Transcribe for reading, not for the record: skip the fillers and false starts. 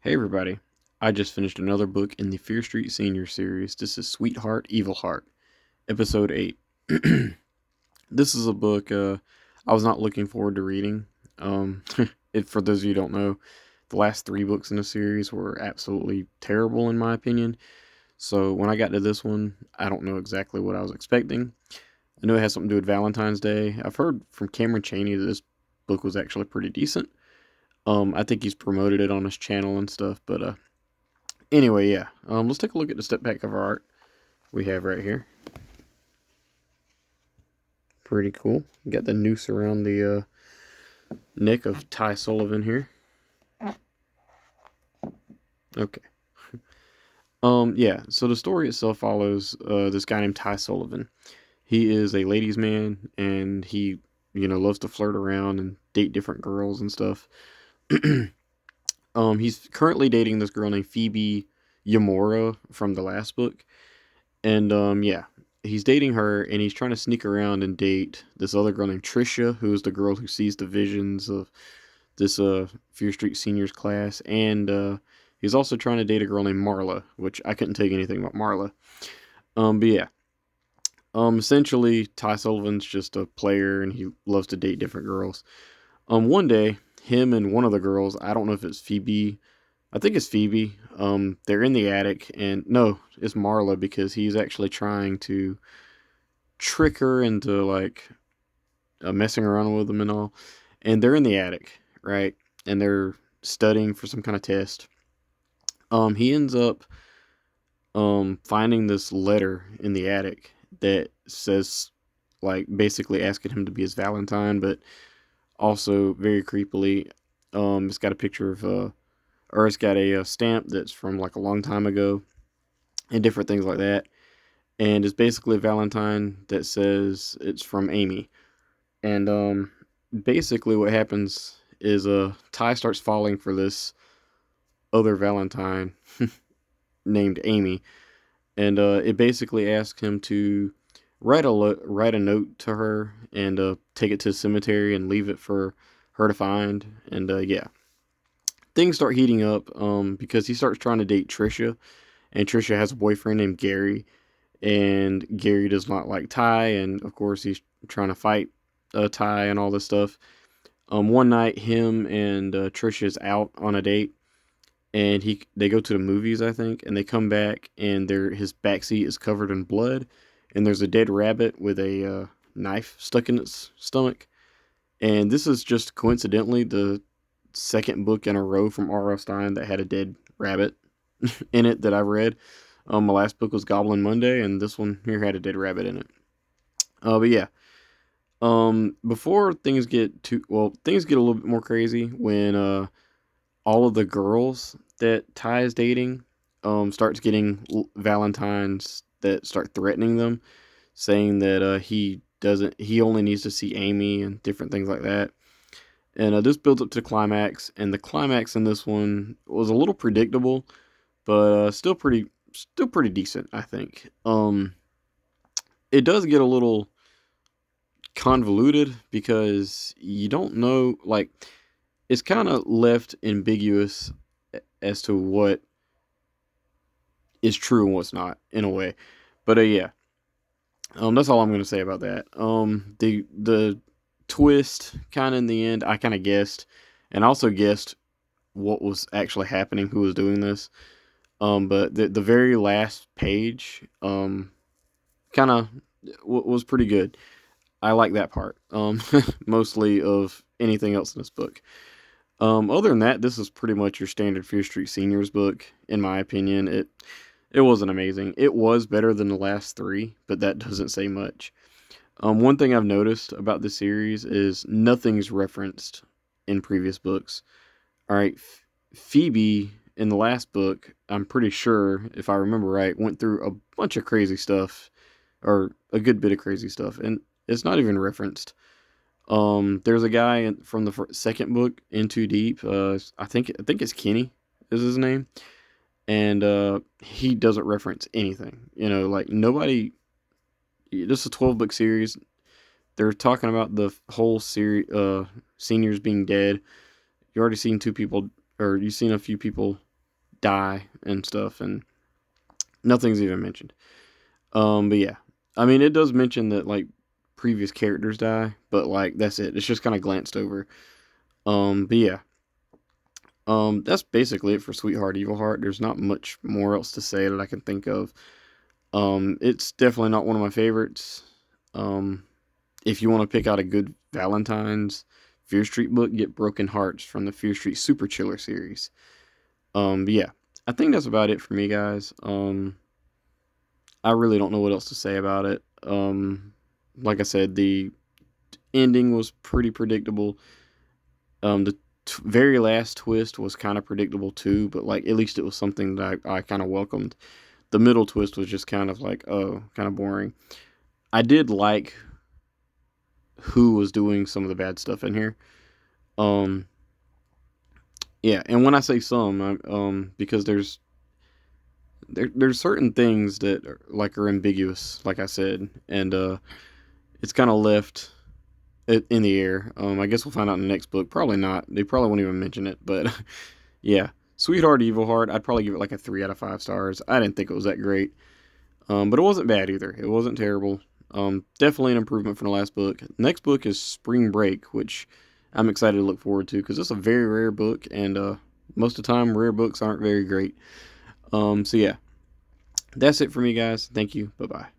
Hey everybody, I just finished another book in the Fear Street Senior series. This is Sweetheart, Evilheart, Episode 8. This is a book I was not looking forward to reading. Um, for those of you who don't know, the last three books in the series were absolutely terrible in my opinion. So when I got to this one, I don't know exactly what I was expecting. I know it has something to do with Valentine's Day. I've heard from Cameron Chaney that this book was actually pretty decent. I think he's promoted it on his channel and stuff, but anyway, yeah. Let's take a look at the step back cover art we have right here. Pretty cool. Got the noose around the neck of Ty Sullivan here. Okay. Yeah. So the story itself follows this guy named Ty Sullivan. He is a ladies' man, and he, loves to flirt around and date different girls and stuff. He's currently dating this girl named Phoebe Yamora from the last book. And yeah, he's dating her, and he's trying to sneak around and date this other girl named Trisha, who is the girl who sees the visions of this Fear Street Seniors class, and he's also trying to date a girl named Marla, which I couldn't take anything about Marla. But yeah, essentially Ty Sullivan's just a player, and he loves to date different girls. One day, him and one of the girls, I don't know if it's Phoebe. I think it's Phoebe. They're in the attic, and no, it's Marla because he's actually trying to trick her into like messing around with them and all. And they're in the attic, right? And they're studying for some kind of test. He ends up finding this letter in the attic that says like basically asking him to be his Valentine, but also very creepily, it's got a picture of or it's got a stamp that's from like a long time ago and different things like that. And it's basically a Valentine that says it's from Amy. And basically what happens is Ty starts falling for this other Valentine named Amy, and it basically asks him to write a note to her and take it to the cemetery and leave it for her to find. And yeah, things start heating up because he starts trying to date Trisha, and Trisha has a boyfriend named Gary, and Gary does not like Ty, and of course he's trying to fight Ty and all this stuff. One night, him and Trisha's out on a date, and they go to the movies, I think, and they come back, and his backseat is covered in blood, and there's a dead rabbit with a knife stuck in its stomach. And this is just coincidentally the second book in a row from R.L. Stine that had a dead rabbit in it that I've read. My last book was Goblin Monday, and this one here had a dead rabbit in it. But yeah, before things get a little bit more crazy when all of the girls that Ty is dating starts getting Valentines that start threatening them, saying that he only needs to see Amy and different things like that. And this builds up to the climax, and the climax in this one was a little predictable, but still pretty decent, I think. It does get a little convoluted because you don't know, like, it's kind of left ambiguous as to what is true and what's not in a way. But yeah, that's all I'm gonna say about that. The twist kind of in the end, I kind of guessed, and also guessed what was actually happening, who was doing this. But the very last page, kind of was pretty good. I like that part. Mostly of anything else in this book. Other than that, this is pretty much your standard Fear Street Seniors book, in my opinion. It wasn't amazing. It was better than the last three, but that doesn't say much. One thing I've noticed about this series is nothing's referenced in previous books. All right, Phoebe in the last book, I'm pretty sure, if I remember right, went through a bunch of crazy stuff, or a good bit of crazy stuff, and it's not even referenced. There's a guy from the second book, In Too Deep. I think it's Kenny is his name, and he doesn't reference anything. Like nobody. This is a 12-book series. They're talking about the whole series, seniors being dead. You already seen two people, or you've seen a few people die and stuff, and nothing's even mentioned. But yeah, I mean, it does mention that like previous characters die, but like that's it. It's just kind of glanced over. But yeah, that's basically it for Sweetheart Evilheart. There's not much more else to say that I can think of. It's definitely not one of my favorites. Um, if you want to pick out a good Valentine's Fear Street book, get Broken Hearts from the Fear Street Super Chiller series. But yeah, I think that's about it for me, guys. I really don't know what else to say about it. Like I said, the ending was pretty predictable. The very last twist was kind of predictable too, but like at least it was something that I kind of welcomed. The middle twist was just kind of like, oh, kind of boring. I did like who was doing some of the bad stuff in here. Um, yeah, and when I say some, because there's certain things that are ambiguous, like I said, and it's kind of left in the air. I guess we'll find out in the next book. Probably not. They probably won't even mention it. But yeah, Sweetheart Evilheart, I'd probably give it like a 3 out of 5 stars. I didn't think it was that great, but it wasn't bad either. It wasn't terrible. Definitely an improvement from the last book. Next book is Spring Break, which I'm excited to look forward to because it's a very rare book, and most of the time, rare books aren't very great. So yeah, that's it for me, guys. Thank you. Bye bye.